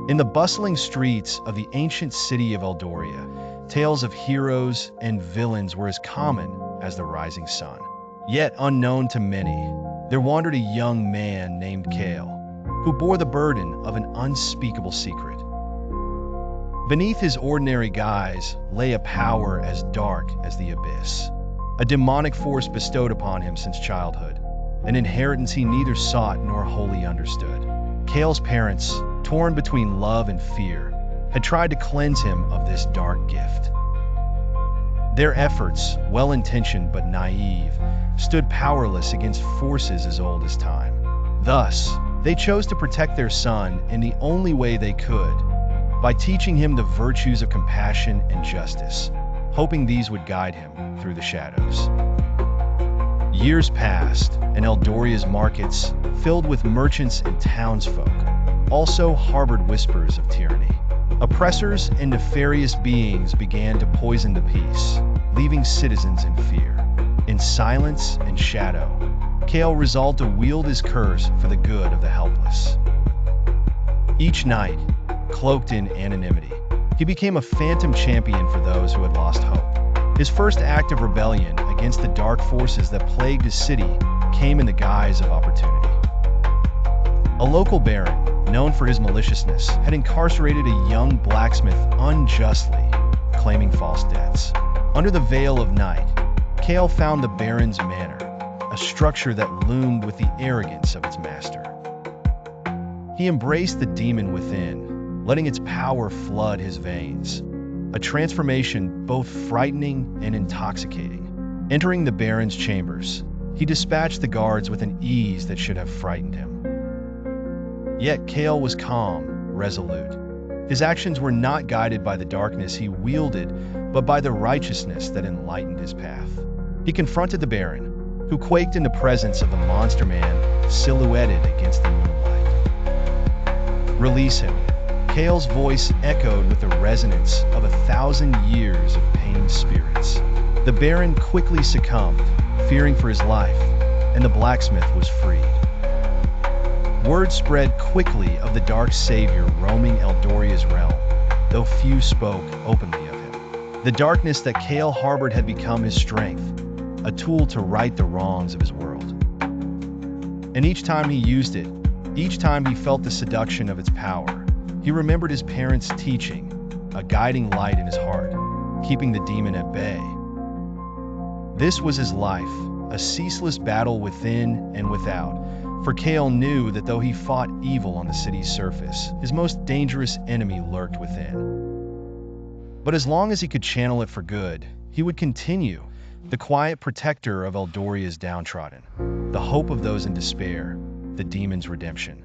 In the bustling streets of the ancient city of Eldoria, tales of heroes and villains were as common as the rising sun. Yet unknown to many, there wandered a young man named Kael, who bore the burden of an unspeakable secret. Beneath his ordinary guise lay a power as dark as the abyss, a demonic force bestowed upon him since childhood, an inheritance he neither sought nor wholly understood. Kael's parents, torn between love and fear, had tried to cleanse him of this dark gift. Their efforts, well-intentioned but naive, stood powerless against forces as old as time. Thus, they chose to protect their son in the only way they could, by teaching him the virtues of compassion and justice, hoping these would guide him through the shadows. Years passed, and Eldoria's markets, filled with merchants and townsfolk, also harbored whispers of tyranny. Oppressors and nefarious beings began to poison the peace, leaving citizens in fear. In silence and shadow, Kael resolved to wield his curse for the good of the helpless. Each night, cloaked in anonymity, he became a phantom champion for those who had lost hope. His first act of rebellion against the dark forces that plagued his city came in the guise of opportunity. A local baron, known for his maliciousness, had incarcerated a young blacksmith unjustly, claiming false debts. Under the veil of night, Kael found the baron's manor, a structure that loomed with the arrogance of its master. He embraced the demon within, letting its power flood his veins, a transformation both frightening and intoxicating. Entering the baron's chambers, he dispatched the guards with an ease that should have frightened him. Yet Kael was calm, resolute. His actions were not guided by the darkness he wielded, but by the righteousness that enlightened his path. He confronted the baron, who quaked in the presence of the monster man silhouetted against the moonlight. "Release him." Kael's voice echoed with the resonance of 1,000 years of pained spirits. The baron quickly succumbed, fearing for his life, and the blacksmith was freed. Word spread quickly of the dark savior roaming Eldoria's realm, though few spoke openly of him. The darkness that Kael harbored had become his strength, a tool to right the wrongs of his world. And each time he used it, each time he felt the seduction of its power, he remembered his parents' teaching, a guiding light in his heart, keeping the demon at bay. This was his life, a ceaseless battle within and without, for Kael knew that though he fought evil on the city's surface, his most dangerous enemy lurked within. But as long as he could channel it for good, he would continue, the quiet protector of Eldoria's downtrodden, the hope of those in despair, the demon's redemption.